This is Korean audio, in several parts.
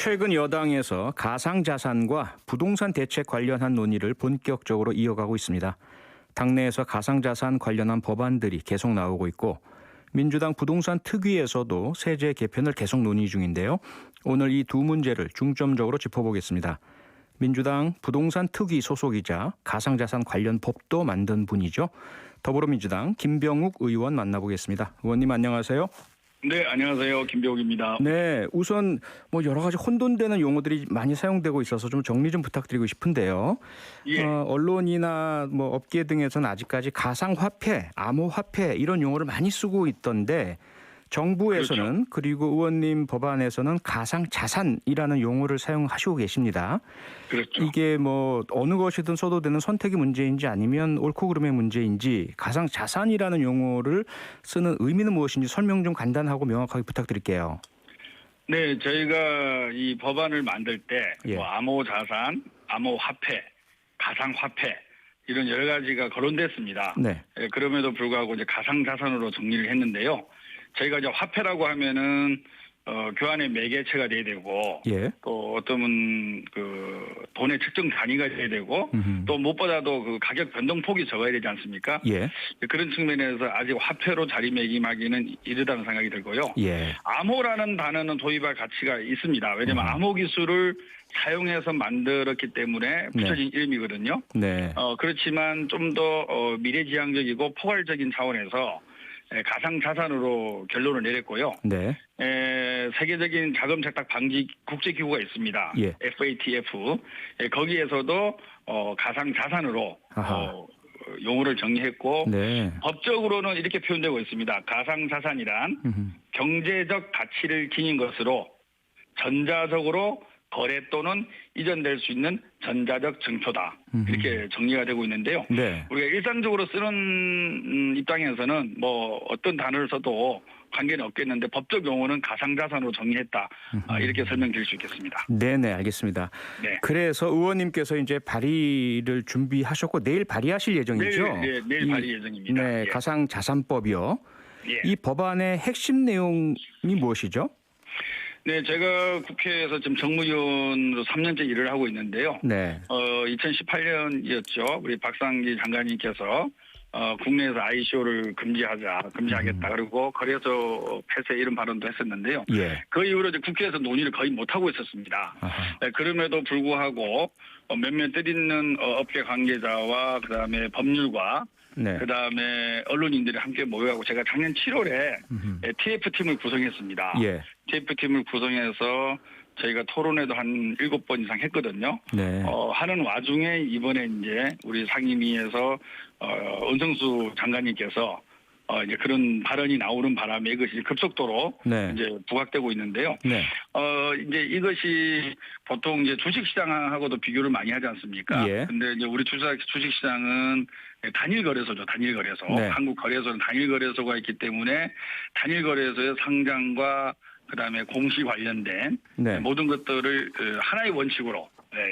최근 여당에서 가상자산과 부동산 대책 관련한 논의를 본격적으로 이어가고 있습니다. 당내에서 가상자산 관련한 법안들이 계속 나오고 있고 민주당 부동산 특위에서도 세제 개편을 계속 논의 중인데요. 오늘 이 두 문제를 중점적으로 짚어보겠습니다. 민주당 부동산 특위 소속이자 가상자산 관련 법도 만든 분이죠. 더불어민주당 김병욱 의원 만나보겠습니다. 의원님 안녕하세요. 네, 안녕하세요. 김병욱입니다. 네, 우선 여러 가지 혼돈되는 용어들이 많이 사용되고 있어서 좀 정리 좀 부탁드리고 싶은데요. 예. 언론이나 업계 등에서는 아직까지 가상화폐, 암호화폐 이런 용어를 많이 쓰고 있던데 정부에서는 그렇죠. 그리고 의원님 법안에서는 가상자산이라는 용어를 사용하시고 계십니다. 그렇죠. 이게 어느 것이든 써도 되는 선택의 문제인지 아니면 옳고 그름의 문제인지 가상자산이라는 용어를 쓰는 의미는 무엇인지 설명 좀 간단하고 명확하게 부탁드릴게요. 네, 저희가 이 법안을 만들 때 예. 암호자산, 암호화폐, 가상화폐 이런 여러 가지가 거론됐습니다. 네. 예, 그럼에도 불구하고 이제 가상자산으로 정리를 했는데요. 저희가 이제 화폐라고 하면은 교환의 매개체가 돼야 되고 예. 또 어떤 돈의 측정 단위가 돼야 되고 또 무엇보다도 그 가격 변동폭이 적어야 되지 않습니까? 예. 그런 측면에서 아직 화폐로 자리매김하기는 이르다는 생각이 들고요. 예. 암호라는 단어는 도입할 가치가 있습니다. 왜냐하면 암호 기술을 사용해서 만들었기 때문에 붙여진 이름이거든요. 네. 그렇지만 좀 더 미래지향적이고 포괄적인 차원에서 가상자산으로 결론을 내렸고요. 네. 세계적인 자금 세탁 방지 국제기구가 있습니다. 예. FATF. 거기에서도 가상자산으로 용어를 정리했고 네. 법적으로는 이렇게 표현되고 있습니다. 가상자산이란 경제적 가치를 지닌 것으로 전자적으로 거래 또는 이전될 수 있는 전자적 증표다. 이렇게 정리가 되고 있는데요. 네. 우리가 일상적으로 쓰는 입장에서는 어떤 단어를 써도 관계는 없겠는데 법적 용어는 가상자산으로 정리했다. 이렇게 설명드릴 수 있겠습니다. 네네, 알겠습니다. 네. 그래서 의원님께서 이제 발의를 준비하셨고 내일 발의하실 예정이죠? 내일 발의 예정입니다. 네, 예. 가상자산법이요. 예. 이 법안의 핵심 내용이 무엇이죠? 네, 제가 국회에서 지금 정무위원으로 3년째 일을 하고 있는데요. 네. 2018년이었죠. 우리 박상기 장관님께서 국내에서 ICO를 금지하겠다. 그리고 거래소 폐쇄 이런 발언도 했었는데요. 예. 그 이후로 이제 국회에서 논의를 거의 못 하고 있었습니다. 네, 그럼에도 불구하고 몇몇 뜻있는 업계 관계자와 그다음에 법률가 네. 그다음에 언론인들이 함께 모여가고 제가 작년 7월에 TF팀을 구성했습니다. 예. TF팀을 구성해서 저희가 토론회도 한 7번 이상 했거든요. 네. 하는 와중에 이번에 이제 우리 상임위에서 은성수 장관님께서 이제 그런 발언이 나오는 바람에 이것이 급속도로 네. 이제 부각되고 있는데요. 네. 이제 이것이 보통 이제 주식시장하고도 비교를 많이 하지 않습니까? 예. 근데 이제 우리 주식시장은 단일 거래소죠. 단일 거래소. 네. 한국 거래소는 단일 거래소가 있기 때문에 단일 거래소의 상장과 그다음에 공시 관련된 네. 모든 것들을 하나의 원칙으로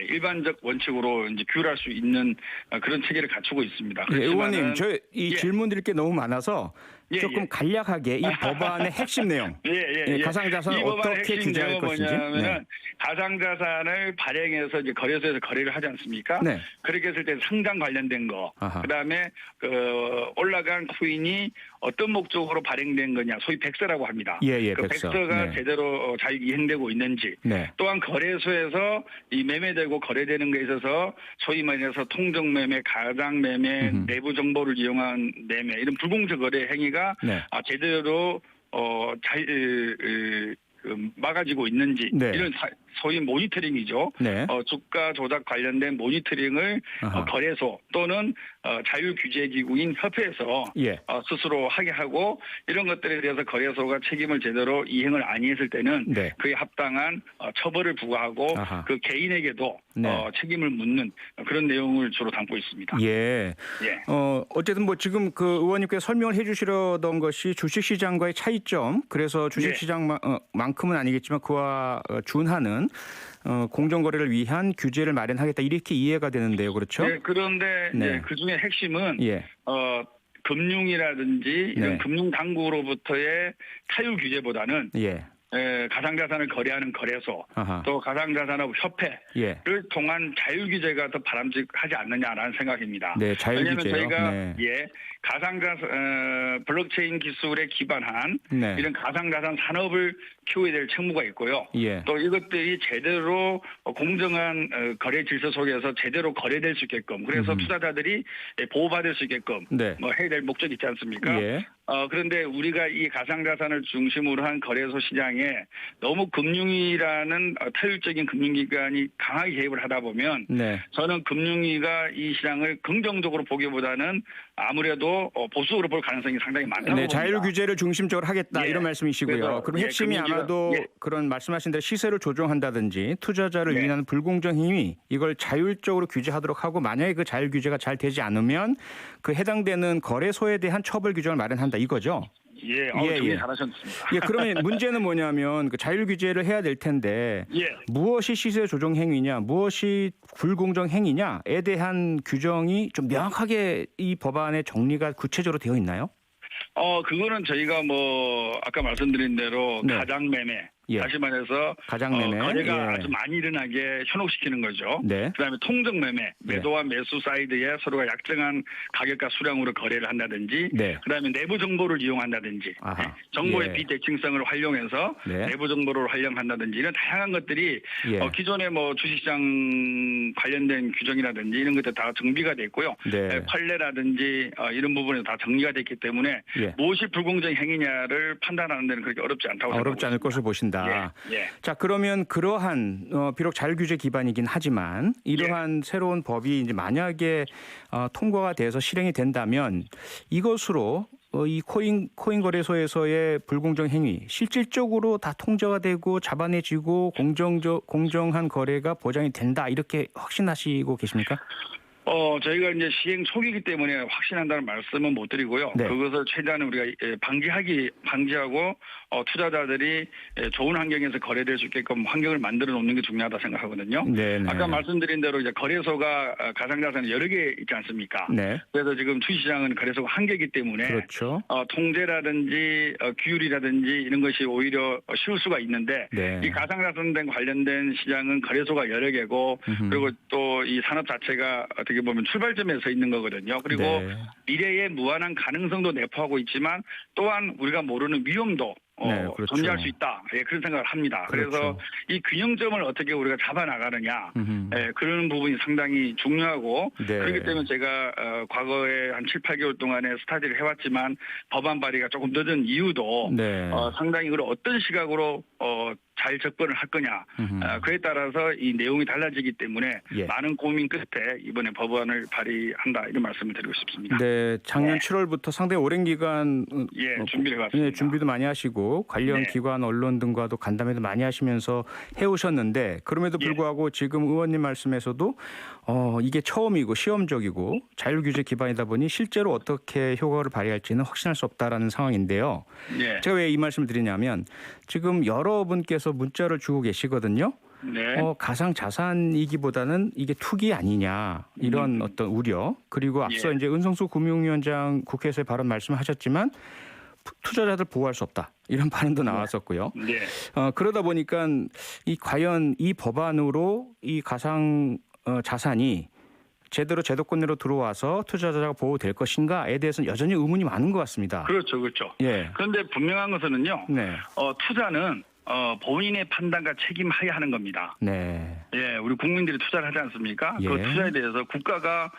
일반적 원칙으로 이제 규율할 수 있는 그런 체계를 갖추고 있습니다. 예, 의원님, 예. 질문 드릴 게 너무 많아서 예, 조금 예. 간략하게 이 법안의 핵심 내용, 가상자산을 어떻게 규제할 것인지. 뭐냐면은 가상자산을 발행해서 이제 거래소에서 거래를 하지 않습니까? 네. 그렇게 했을 때 상장 관련된 거, 아하. 그다음에 올라간 코인이 어떤 목적으로 발행된 거냐, 소위 백서라고 합니다. 예, 그 백서. 백서가 네. 제대로 잘 이행되고 있는지, 네. 또한 거래소에서 이 매매되고 거래되는 것에 있어서 소위 말해서 통정 매매, 가장 매매, 내부 정보를 이용한 매매 이런 불공정 거래 행위가 네. 제대로 잘 막아지고 있는지 네. 이런 소위 모니터링이죠. 네. 주가 조작 관련된 모니터링을 거래소 또는 자율규제기구인 협회에서 예. 스스로 하게 하고 이런 것들에 대해서 거래소가 책임을 제대로 이행을 안 했을 때는 네. 그에 합당한 처벌을 부과하고 아하. 그 개인에게도 네. 책임을 묻는 그런 내용을 주로 담고 있습니다. 예. 예. 어쨌든 지금 그 의원님께서 설명을 해주시려던 것이 주식시장과의 차이점, 그래서 주식시장만큼은 아니겠지만 그와 준하는 공정거래를 위한 규제를 마련하겠다 이렇게 이해가 되는데요, 그렇죠? 네, 그런데 네. 이제 그 중에 핵심은 예. 금융이라든지 이런 네. 금융당국으로부터의 타율 규제보다는 예. 가상자산을 거래하는 거래소, 아하. 또 가상자산업 협회를 예. 통한 자율규제가 더 바람직하지 않느냐라는 생각입니다. 네, 왜냐하면 자율규제요. 저희가 네. 가상자산 블록체인 기술에 기반한 네. 이런 가상자산 산업을 키워야 될 책무가 있고요. 예. 또 이것들이 제대로 공정한 거래 질서 속에서 제대로 거래될 수 있게끔, 그래서 투자자들이 보호받을 수 있게끔 네. 해야 될 목적이 있지 않습니까? 예. 그런데 우리가 이 가상자산을 중심으로 한 거래소 시장에 너무 금융위라는 타율적인 금융기관이 강하게 개입을 하다 보면 네. 저는 금융위가 이 시장을 긍정적으로 보기보다는 아무래도 보수적으로 볼 가능성이 상당히 많다고 네, 봅니다. 자율규제를 중심적으로 하겠다 예. 이런 말씀이시고요. 그래서, 그럼 핵심이 금융위가, 아마도 예. 그런 말씀하신 대로 시세를 조정한다든지 투자자를 네. 유인하는 불공정 행위 이걸 자율적으로 규제하도록 하고 만약에 그 자율규제가 잘 되지 않으면 그 해당되는 거래소에 대한 처벌 규정을 마련한다 이거죠. 예, 정리 잘하셨습니다. 예, 그러면 문제는 뭐냐면 그 자율 규제를 해야 될 텐데 예. 무엇이 시세 조정 행위냐, 무엇이 불공정 행위냐에 대한 규정이 좀 명확하게 이 법안에 정리가 구체적으로 되어 있나요? 그거는 저희가 아까 말씀드린 대로 네. 가장매매, 예. 다시 말해서 가장매매. 거래가 예. 아주 많이 일어나게 현혹시키는 거죠. 네. 그다음에 통정매매, 매도와 매수 사이드에 서로가 약정한 가격과 수량으로 거래를 한다든지, 네. 그다음에 내부 정보를 이용한다든지, 아하. 정보의 예. 비대칭성을 활용해서 네. 내부 정보를 활용한다든지 이런 다양한 것들이 예. 기존의 주식시장 관련된 규정이라든지 이런 것들 다 정비가 돼 있고요. 네. 판례라든지 이런 부분에 다 정리가 됐기 때문에 예. 무엇이 불공정 행위냐를 판단하는 데는 그렇게 어렵지 않다고 어렵지 않을 생각합니다. 것을 보신다. 예. 자, 그러면 그러한 비록 자율규제 기반이긴 하지만 이러한 새로운 법이 이제 만약에 통과가 돼서 실행이 된다면 이것으로 이 코인 거래소에서의 불공정 행위 실질적으로 다 통제가 되고 잡아내지고 공정한 거래가 보장이 된다 이렇게 확신하시고 계십니까? 저희가 이제 시행 초기이기 때문에 확신한다는 말씀은 못 드리고요. 네. 그것을 최대한 우리가 방지하고 투자자들이 좋은 환경에서 거래될 수 있게끔 환경을 만들어 놓는 게 중요하다 생각하거든요. 네. 아까 말씀드린 대로 이제 거래소가 가상자산이 여러 개 있지 않습니까? 네. 그래서 지금 주식시장은 거래소가 한 개이기 때문에 그렇죠. 통제라든지 규율이라든지 이런 것이 오히려 쉬울 수가 있는데 네. 이 가상자산 관련된 시장은 거래소가 여러 개고 그리고 또 이 산업 자체가 어떻게 보면 출발점에 서 있는 거거든요. 그리고 네. 미래의 무한한 가능성도 내포하고 있지만 또한 우리가 모르는 위험도 네, 그렇죠. 존재할 수 있다. 그런 생각을 합니다. 그렇죠. 그래서 이 균형점을 어떻게 우리가 잡아나가느냐 그런 부분이 상당히 중요하고 네. 그렇기 때문에 제가 과거에 한 7, 8개월 동안에 스타디를 해왔지만 법안 발의가 조금 늦은 이유도 네. 상당히 어떤 시각으로 잘 접근을 할 거냐 그에 따라서 이 내용이 달라지기 때문에 예. 많은 고민 끝에 이번에 법안을 발의한다 이런 말씀을 드리고 싶습니다. 네, 작년 7월부터 상당히 오랜 기간 준비를 해왔습니다. 예, 준비도 많이 하시고 관련 네. 기관 언론 등과도 간담회도 많이 하시면서 해오셨는데 그럼에도 불구하고 지금 의원님 말씀에서도 이게 처음이고 시험적이고 자율규제 기반이다 보니 실제로 어떻게 효과를 발휘할지는 확신할 수 없다라는 상황인데요. 네. 제가 왜 이 말씀을 드리냐면 지금 여러분께서 문자를 주고 계시거든요. 네. 가상 자산이기보다는 이게 투기 아니냐 이런 어떤 우려 그리고 앞서 이제 은성수 금융위원장 국회에서의 발언 말씀하셨지만 투자자들 보호할 수 없다 이런 발언도 나왔었고요. 네. 그러다 보니까 과연 이 법안으로 이 가상 자산이 제대로 제도권으로 들어와서 투자자가 보호될 것인가에 대해서는 여전히 의문이 많은 것 같습니다. 그렇죠. 예. 그런데 분명한 것은요. 네. 투자는 본인의 판단과 책임하에 하는 겁니다. 네. 예, 우리 국민들이 투자를 하지 않습니까? 예. 그 투자에 대해서 국가가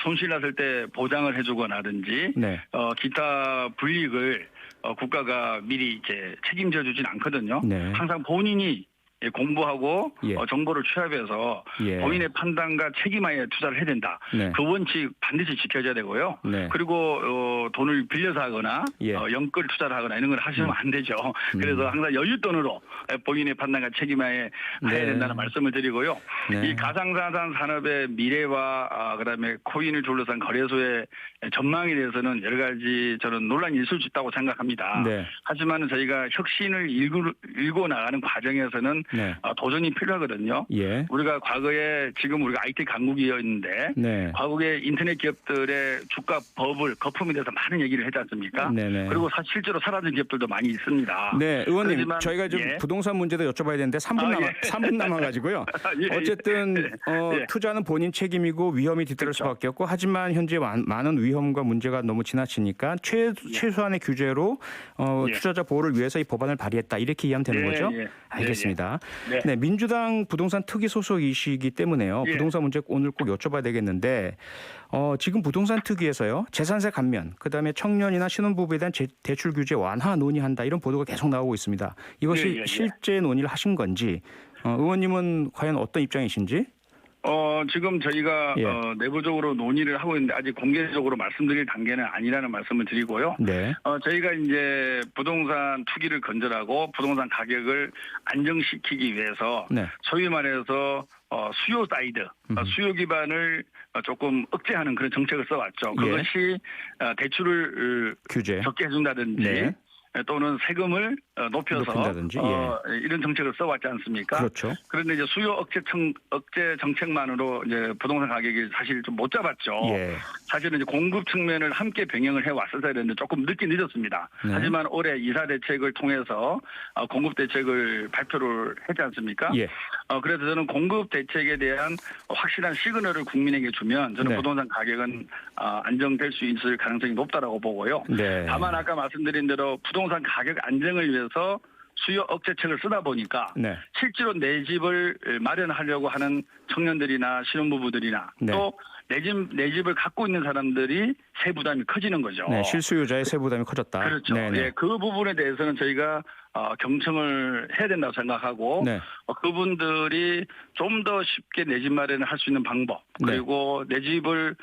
손실 났을 때 보장을 해주거나든지 네. 기타 불이익을 국가가 미리 이제 책임져 주진 않거든요. 네. 항상 본인이 공부하고 예. 정보를 취합해서 예. 본인의 판단과 책임하에 투자를 해야 된다. 네. 그 원칙 반드시 지켜져야 되고요. 네. 그리고 돈을 빌려서 하거나 예. 연끌 투자를 하거나 이런 걸 하시면 안 되죠. 그래서 항상 여윳돈으로 본인의 판단과 책임하에 해야 된다는 말씀을 드리고요. 네. 이 가상자산 산업의 미래와 그다음에 코인을 둘러싼 거래소의 전망에 대해서는 여러 가지 저는 논란이 있을 수 있다고 생각합니다. 네. 하지만 저희가 혁신을 일고 나가는 과정에서는 네. 도전이 필요하거든요. 예. 우리가 과거에 지금 우리가 IT 강국이었는데 네. 과거에 인터넷 기업들의 주가 버블 거품에 대해서 많은 얘기를 했지 않습니까? 네네. 그리고 실제로 사라진 기업들도 많이 있습니다. 네, 의원님, 그렇지만, 저희가 좀 예. 부동산 문제도 여쭤봐야 되는데 3분 남아가지고요. 예, 예. 어쨌든 예. 투자는 본인 책임이고 위험이 뒤따를 그렇죠. 수밖에 없고, 하지만 현재 많은 위험과 문제가 너무 지나치니까 최소한의 규제로 예. 투자자 보호를 위해서 이 법안을 발의했다, 이렇게 이해하면 되는 예, 거죠? 예. 알겠습니다. 네. 네, 민주당 부동산 특위 소속이시기 때문에요. 예. 부동산 문제 오늘 꼭 여쭤봐야 되겠는데, 지금 부동산 특위에서요, 재산세 감면, 그다음에 청년이나 신혼부부에 대한 대출 규제 완화 논의한다, 이런 보도가 계속 나오고 있습니다. 이것이 예. 실제 논의를 하신 건지, 의원님은 과연 어떤 입장이신지? 지금 저희가 예. 내부적으로 논의를 하고 있는데 아직 공개적으로 말씀드릴 단계는 아니라는 말씀을 드리고요. 네. 저희가 이제 부동산 투기를 건절하고 부동산 가격을 안정시키기 위해서 네. 소위 말해서 수요 사이드, 수요 기반을 조금 억제하는 그런 정책을 써왔죠. 예. 그것이 대출을 규제. 적게 해준다든지 네. 또는 세금을 높여서 높인다든지, 이런 정책을 써왔지 않습니까? 그렇죠. 그런데 이제 수요 억제 정책만으로 이제 부동산 가격이 사실 좀 못 잡았죠. 예. 사실은 이제 공급 측면을 함께 병행을 해 왔어야 되는데 조금 늦었습니다. 네. 하지만 올해 이사 대책을 통해서 공급 대책을 발표를 했지 않습니까? 예. 그래서 저는 공급 대책에 대한 확실한 시그널을 국민에게 주면 저는 네. 부동산 가격은 안정될 수 있을 가능성이 높다라고 보고요. 네. 다만 아까 말씀드린 대로 부동산 가격 안정을 위해서 수요 억제책을 쓰다 보니까 네. 실제로 내 집을 마련하려고 하는 청년들이나 신혼부부들이나 네. 또 내 집을 갖고 있는 사람들이 세 부담이 커지는 거죠. 네, 실수요자의 세부담이 커졌다. 그렇죠. 네네. 예, 그 부분에 대해서는 저희가 경청을 해야 된다고 생각하고 네. 그분들이 좀 더 쉽게 내 집 마련을 할 수 있는 방법 그리고 내 집을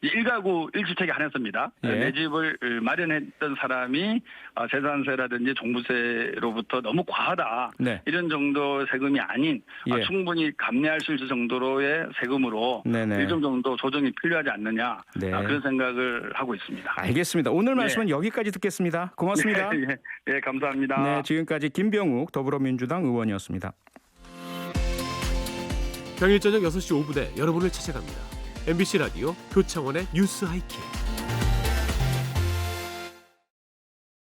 1가구 1주택이 아니었습니다. 예. 내 집을 마련했던 사람이 재산세라든지 종부세로부터 너무 과하다. 네. 이런 정도 세금이 아닌 예. 충분히 감내할 수 있을 정도로의 세금으로 네네. 일정 정도 조정이 필요하지 않느냐. 네. 그런 생각을 하고 있습니다. 알겠습니다. 오늘 말씀은 여기까지 듣겠습니다. 고맙습니다. 예, 감사합니다. 네, 지금까지 김병욱 더불어민주당 의원이었습니다. 평일 저녁 6시 5분에 여러분을 찾아갑니다. MBC 라디오 표창원의 뉴스 하이킥.